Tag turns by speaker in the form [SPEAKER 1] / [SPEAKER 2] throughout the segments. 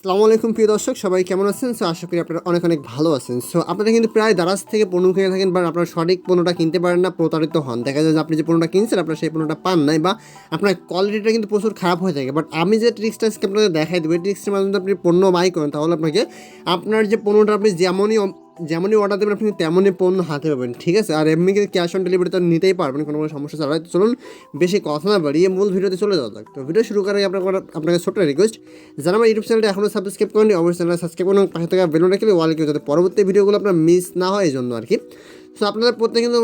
[SPEAKER 1] আসসালামু আলাইকুম প্রিয় দর্শক, সবাই কেমন আছেন? সো আশা করি আপনারা অনেক অনেক ভালো আছেন। সো আপনারা কিন্তু প্রায় দারাজ থেকে পণ্য কিনে থাকেন, বা আপনারা সঠিক পণ্যটা কিনতে পারেন না, প্রতারিত হন। দেখা যায় যে আপনি যে পণ্যটা কিনছেন আপনারা সেই পণ্যটা পান নাই, বা আপনার কোয়ালিটিটা কিন্তু প্রচুর খারাপ হয়ে থাকে। বাট আমি যে ট্রিক্সটা আজকে আপনাদের দেখাই দেবো, এই ট্রিক্সটার মাধ্যমে আপনি পণ্য বাই করেন, তাহলে আপনাকে আপনার যে পণ্যটা আপনি যেমনই অর্ডার দেবেন আপনি তেমনই পণ্য হাতে পাবেন, ঠিক আছে? আর এমনি কিন্তু ক্যাশ অন ডেলিভারি তো নিতেই পারবেন, কোনো সমস্যা ছাড়াই। চলুন বেশি কথা না বাড়িয়ে মূল ভিডিওতে চলে যাওয়া যাক। তো ভিডিও শুরু করার আগে আপনাকে ছোট্ট রিকোয়েস্ট, যারা আমার ইউটিউব চ্যানেলটা এখনও সাবস্ক্রাইব করেনি অবশ্যই চ্যানেল সাবস্ক্রাইব করুন, পাশে থাকা বেল আইকন ওয়ালে কেউ যাতে পরবর্তী ভিডিওগুলো আপনার মিস না হয় এই জন্য আর কি। সো আপনাদের প্রত্যেকে কিন্তু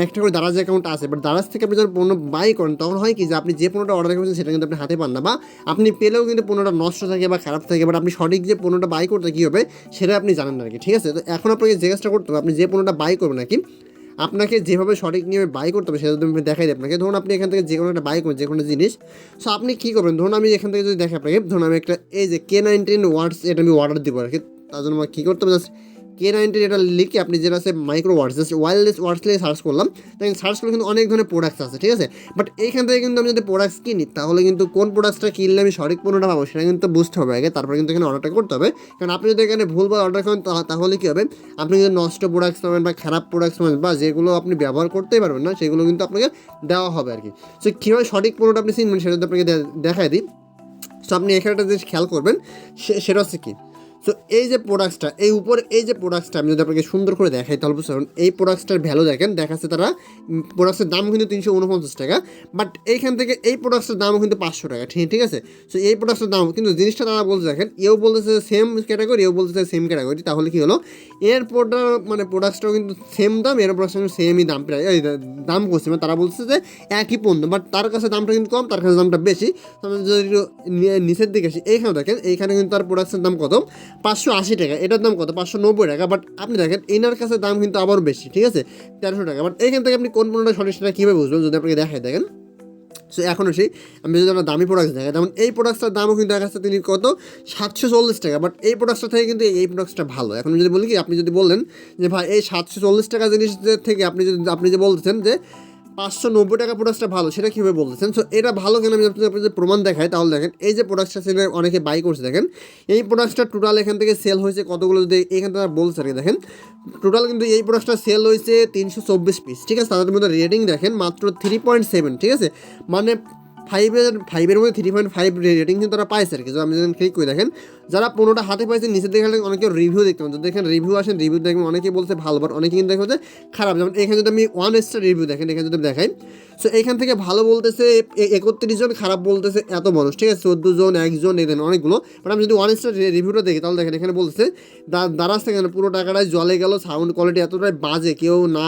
[SPEAKER 1] একটা করে দারাজ অ্যাকাউন্ট আছে, বাট দারাজ থেকে আপনি যখন পণ্য বাই করেন তখন হয় কি যে আপনি যে পণ্যটা অর্ডার করেছেন সেটা কিন্তু আপনি হাতে পান না, বা আপনি পেলেও কিন্তু পণ্যটা নষ্ট থাকে বা খারাপ থাকে, বাট আপনি সঠিক যে পণ্যটা বাই করতে কী হবে সেটা আপনি জানেন না আর কি, ঠিক আছে? তো এখন আপনাকে যে কাজটা করতে হবে, আপনি যে পণ্যটা বাই করবেন আর কি, আপনাকে যেভাবে সঠিক নিয়মে বাই করতে হবে সেটা যদি আমি দেখাই দিই আপনাকে। ধরুন আপনি এখান থেকে যে কোনো একটা বাই করবেন, যে কোনো জিনিস। সো আপনি কী করবেন, ধরুন আমি এখান থেকে যদি দেখি আপনাকে, ধরুন আমি একটা এই যে K19 ওয়াটস এটা আমি অর্ডার দিব আর কি। তার জন্য আমার কী করতে হবে, জাস্ট K19 এটা লিখে আপনি যেটা আছে মাইক্রো ওয়াটস, জাস্ট ওয়্যারলেস ওয়াটস লিখে সার্চ করলাম। তাই সার্চ করলে কিন্তু অনেক ধরনের প্রোডাক্টস আছে, ঠিক আছে? বাট এইখান থেকে কিন্তু আমি যদি প্রোডাক্টস কিনি তাহলে কিন্তু কোন প্রোডাক্টসটা কিনলে আমি সঠিক পণ্যটা পাবো সেটা কিন্তু বুঝতে হবে আগে, তারপরে কিন্তু এখানে অর্ডারটা করতে হবে। কারণ আপনি যদি এখানে ভুলভাল অর্ডার করেন তাহলে কী হবে, আপনি কিন্তু নষ্ট প্রোডাক্টস পাবেন বা খারাপ প্রোডাক্টস পাবেন, বা যেগুলো আপনি ব্যবহার করতেই পারবেন না সেগুলো কিন্তু আপনাকে দেওয়া হবে আর কি। সো কীভাবে সঠিক পণ্যটা আপনি চিনবেন সেটা যদি আপনাকে দেখায় দিই। সো আপনি এখানে একটা জিনিস খেয়াল করবেন, সেটা হচ্ছে কি, সো এই যে প্রোডাক্টসটা, এই উপরে এই যে প্রোডাক্টসটা আমি যদি আপনাকে সুন্দর করে দেখাই তাহলে বুঝতে পারবেন। এই প্রোডাক্টসটার ভ্যালু দেখেন, দেখাচ্ছে তারা প্রোডাক্টসের দাম কিন্তু 349 টাকা, বাট এইখান থেকে এই প্রোডাক্টসের দামও কিন্তু 500 টাকা, ঠিক আছে? সো এই প্রোডাক্টসের দাম কিন্তু জিনিসটা তারা বলতে দেখেন, এও বলতেছে সেম ক্যাটাগরি, এও বলতেছে সেম ক্যাটাগরি, তাহলে কী হলো, এর প্রোডাক্টসটাও কিন্তু সেম দাম, এর প্রোডাক্টস সেমই দাম, প্রায় এই দাম করছে, মানে তারা বলছে যে একই পণ্য, বাট তার কাছে দামটা কিন্তু কম, তার কাছে দামটা বেশি। আমরা যদি নিচের দিকে আসি, এইখানে দেখেন, এইখানে কিন্তু তার প্রোডাক্টসের দাম কত, 580 টাকা, এটার দাম কত 590 টাকা, বাট আপনি দেখেন এনার কাছে দাম কিন্তু আবার বেশি, ঠিক আছে, 1300 টাকা। বাট এইখান থেকে আপনি কোন পণ্যটা সঠিক সেটা কীভাবে বুঝবেন যদি আপনাকে দেখায় দেখেন। সো এখন সেই আমি যদি আমরা দামি প্রোডাক্টস দেখাই, যেমন এই প্রোডাক্টসটার দামও কিন্তু দেখাচ্ছে তিনি কত 740 টাকা, বাট এই প্রোডাক্টসটা থেকে কিন্তু এই প্রোডাক্টসটা ভালো। এখন যদি বলি কি, আপনি যদি বললেন যে ভাই এই 740 টাকা জিনিসের থেকে আপনি যে বলতেছেন যে 590 টাকা প্রোডাক্টটা ভালো, সেটা কীভাবে বলতেছেন? সো এটা ভালো কেন আমি আপনি যে প্রমাণ দেখাই তাহলে দেখেন, এই যে প্রোডাক্টটা সেটা অনেকে বাই করছে, দেখেন এই প্রোডাক্টটা টোটাল এখান থেকে সেল হয়েছে কতগুলো, যদি এখান থেকে বলছে আর কি, দেখেন টোটাল কিন্তু এই প্রোডাক্টটা সেল হয়েছে 324 পিস, ঠিক আছে? তাদের মধ্যে রেটিং দেখেন মাত্র 3.7, ঠিক আছে? মানে ফাইভের মধ্যে 3.5 রেটিং কিন্তু তারা পাইছে আর কি। আমি যখন ক্লিক করে দেখেন, যারা পণ্যটা হাতে পাইছে নিচে দেখে অনেকে রিভিউ দেখতে পান, যদি দেখেন রিভিউ আসেন, রিভিউ দেখবেন অনেকে বলছে ভালো, বাট অনেকে কিন্তু দেখো যে খারাপ। যেমন এখানে যদি আমি 1 স্টার রিভিউ দেখেন, এখানে যদি দেখাই, সো এখান থেকে ভালো বলতেছে 31 জন, খারাপ বলতেছে এত মানুষ, ঠিক আছে, 14 জন, 1 জন, এখানে অনেকগুলো। বাট আমি যদি 1 স্টার রিভিউটা দেখি তাহলে দেখেন এখানে বলতেছে দারাজ থেকে পুরো টাকাটাই জলে গেল, সাউন্ড কোয়ালিটি এতটাই বাজে, কেউ না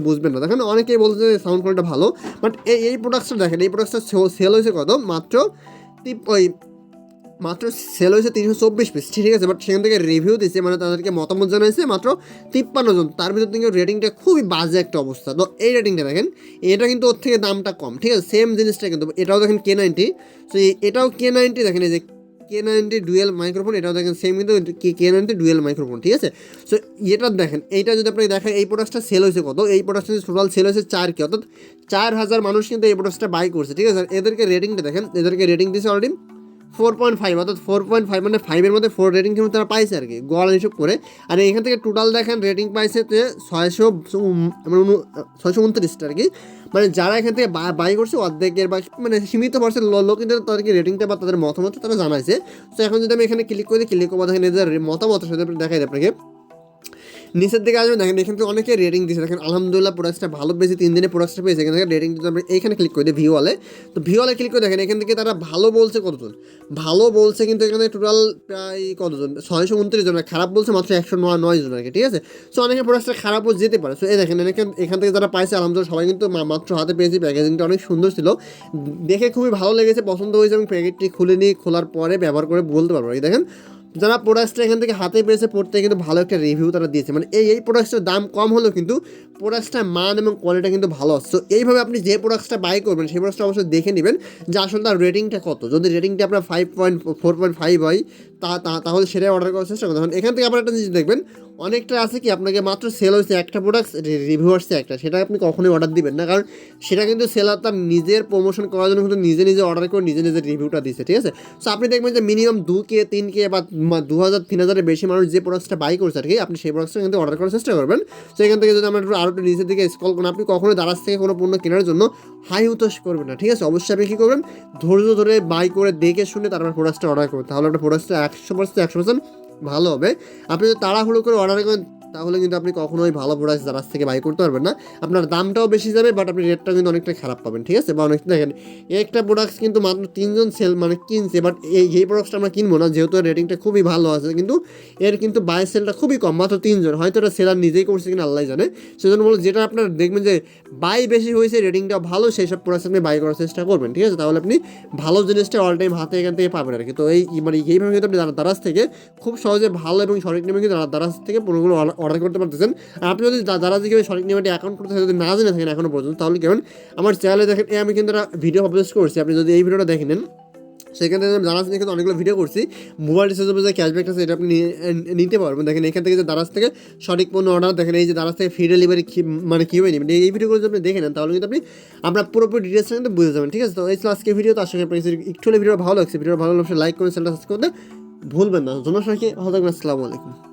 [SPEAKER 1] বুঝবেন না। দেখেন অনেকেই বলছে সাউন্ড কোয়ালিটি ভালো, বাট এই প্রোডাক্টটা দেখেন, এই প্রোডাক্টটা সেল হয়েছে কত, মাত্র সেল হয়েছে 324 পিস, ঠিক আছে? বাট সেখান থেকে রিভিউ দিচ্ছে, মানে তাদেরকে মতামত জানাইছে মাত্র 53 জন, তার ভিতর থেকে রেটিংটা খুবই বাজে একটা অবস্থা। তো এই রেটিংটা দেখেন, এটা কিন্তু ওর থেকে দামটা কম, ঠিক আছে? সেম জিনিসটা কিন্তু এটাও দেখেন K90, সো এটাও K90, দেখেন এই যে K90 ডুয়েল মাইক্রোফোন, এটাও দেখেন সেম কিন্তু K90 ডুয়েল মাইক্রোফোন, ঠিক আছে? সো এটা দেখেন, এইটা যদি আপনাকে দেখায় এই প্রোডাক্টটা সেল হয়েছে কত, এই প্রোডাক্টটা টোটাল সেল হয়েছে 4K, অর্থাৎ 4000 মানুষ কিন্তু এই প্রোডাক্টটা বাই করছে, ঠিক আছে? এদেরকে রেটিংটা দেখেন, এদেরকে রেটিং দিয়েছে অলরেডি 4.5, অর্থাৎ 4.5 মানে 5-এর মধ্যে 4 রেটিং কিন্তু তারা পাইছে আর কি, গোয়াল হিসেব করে। আর এখান থেকে টোটাল দেখেন রেটিং পাইছে 629 আর কি, মানে যারা এখান থেকে বাই করছে অর্ধেকের বা মানে সীমিত পার্সেন্ট লোক কিন্তু তাদেরকে রেটিংটা বা তাদের মতামত তারা জানাইছে। তো এখন যদি আমি এখানে ক্লিক করি, ক্লিক করবো, দেখেন এদের মতামত সাথে দেখাই আপনাকে, নিচের দিকে আসবেন, দেখেন এখান থেকে অনেকে রেটিং দিয়েছে, দেখেন আলহামদুলিল্লাহ প্রোডাক্টটা ভালো পেয়েছে, 3 দিনে প্রোডাক্টটা পেয়েছে। এখান থেকে রেটিং যদি আমরা এইখানে ক্লিক করে দিই ভিওয়ালে, তো ভিওয়ালে ক্লিক করে দেখেন এখান থেকে তারা ভালো বলছে কতজন, ভালো বলছে কিন্তু এখানে টোটাল প্রায় কতজন, 629 জন, খারাপ বলছে মাত্র 109 জন আর কি, ঠিক আছে? সো অনেকে প্রোডাক্টটা খারাপও যেতে পারে। সো এই দেখেন এখান থেকে যারা পাইছে আলহামদুলিল্লাহ সবাই কিন্তু মাত্র হাতে পেয়েছি। প্যাকেজিংটা অনেক সুন্দর ছিল, দেখে খুবই ভালো লেগেছে, পছন্দ হয়েছে, এবং প্যাকেটটি খুলে নিয়ে খোলার পরে ব্যবহার করে বলতে পারবো। এই দেখেন যারা প্রোডাক্টটা এখান থেকে হাতে পেয়েছে পড়তে কিন্তু ভালো একটা রিভিউ তারা দিয়েছে, মানে এই প্রোডাক্টটার দাম কম হলেও কিন্তু প্রোডাক্টটার মান এবং কোয়ালিটি কিন্তু ভালো আসছে। এইভাবে আপনি যে প্রোডাক্টটা বাই করবেন সেই প্রোডাক্টটা অবশ্যই দেখে নেবেন যে আসলে তার রেটিংটা কত। যদি রেটিংটা আপনার 4.5 হয় তাহলে সেটাই অর্ডার করার চেষ্টা করতে হবে। এখান থেকে আপনার একটা জিনিস দেখবেন, অনেকটা আছে কি আপনাকে মাত্র সেল হয়েছে একটা প্রোডাক্ট, রিভিউ আসছে একটা, সেটা আপনি কখনোই অর্ডার দিবেন না, কারণ সেটা কিন্তু সেলার তার নিজের প্রমোশন করার জন্য কিন্তু নিজে নিজে অর্ডার করে নিজে নিজে রিভিউটা দিচ্ছে, ঠিক আছে। সো আপনি দেখবেন যে মিনিমাম 2K 3K বা 2000 3000-এর বেশি মানুষ যে প্রোডাক্টটা বাই করছে আর কি, আপনি সেই প্রোডাক্টটা কিন্তু অর্ডার করার চেষ্টা করবেন। সো এখান থেকে যদি আমরা আরও একটু নিচের দিকে স্ক্রল করেন, আপনি কখনোই দারাজ থেকে কোনো পণ্য কেনার জন্য হাই উতাস করবেন না, ঠিক আছে। অবশ্যই আপনি কী করবেন, ধৈর্য ধরে বাই করে দেখে শুনে তারপর প্রোডাক্টটা অর্ডার করবেন, তাহলে আপনার প্রোডাক্টটা 100% ভালো হবে। আপনি যদি তাড়াহুড়ো করে অর্ডার করেন তাহলে কিন্তু আপনি কখনোই ভালো প্রোডাক্ট দারাজ থেকে বাই করতে পারবেন না, আপনার দামটাও বেশি যাবে, বাট আপনি রেটটাও কিন্তু অনেকটা খারাপ পাবেন, ঠিক আছে। বা অনেকটা দেখেন একটা প্রোডাক্ট কিন্তু মাত্র 3জন সেল কিনছে, বাট এই প্রোডাক্টটা আমরা কিনবো না, যেহেতু রেটিংটা খুবই ভালো আছে, কিন্তু এর কিন্তু বাই সেলটা খুবই কম, মাত্র 3জন, হয়তো এটা সেলার নিজেই করছে কিনা আল্লাহ জানে। সেজন্য বলো যেটা আপনার দেখবেন যে বাই বেশি হয়েছে, রেটিংটাও ভালো, সেই সব প্রোডাক্ট আপনি বাই করার চেষ্টা করবেন, ঠিক আছে। তাহলে আপনি ভালো জিনিসটা অল টাইম হাতে এখান থেকে পাবেন আর কি। তো এইভাবে কিন্তু আপনি দারাজ থেকে খুব সহজে ভালো এবং সঠিক নিয়মে কিন্তু দারাজ থেকে পণ্যগুলো অর্ডার করতে পারতেছেন। আর আপনি যদি দারাজ থেকে সঠিক নিয়মে অ্যাকাউন্ট করতে যদি না জেনে থাকেন এখনো পর্যন্ত, তাহলে কেমন আমার চ্যানেলে দেখেন আমি কিন্তু একটা ভিডিও পাবলিশ করছি, আপনি যদি এই ভিডিওটা দেখে নেন, সেখানে আমি দারাজ নিয়ে কিন্তু অনেকগুলো ভিডিও করছি, মোবাইল রিচার্জের যে ক্যাশব্যাক আছে এটা আপনি নিতে পারবেন। দেখেন এখান থেকে যে দারাজ থেকে সঠিক পণ্য অর্ডার, দেখেন এই যে দারাজ থেকে ফ্রি ডেলিভারি কীভাবে নেবেন, এই ভিডিওগুলো যদি আপনি দেখে নেন তাহলে কিন্তু আপনি আপনার পুরোপুরি ডিটেলসটা কিন্তু বুঝে যাবেন, ঠিক আছে। তো এই ছিল আজকে ভিডিও, তো আশা করি আপনার একটু হলে ভিডিও ভালো লাগছে, ভিডিও ভালো লাগছে লাইক করে চ্যানেলটা সাবস্ক্রাইব করতে ভুলবেন না। জন্য সবাইকে ভালো থাকবেন, আসসালামু আলাইকুম।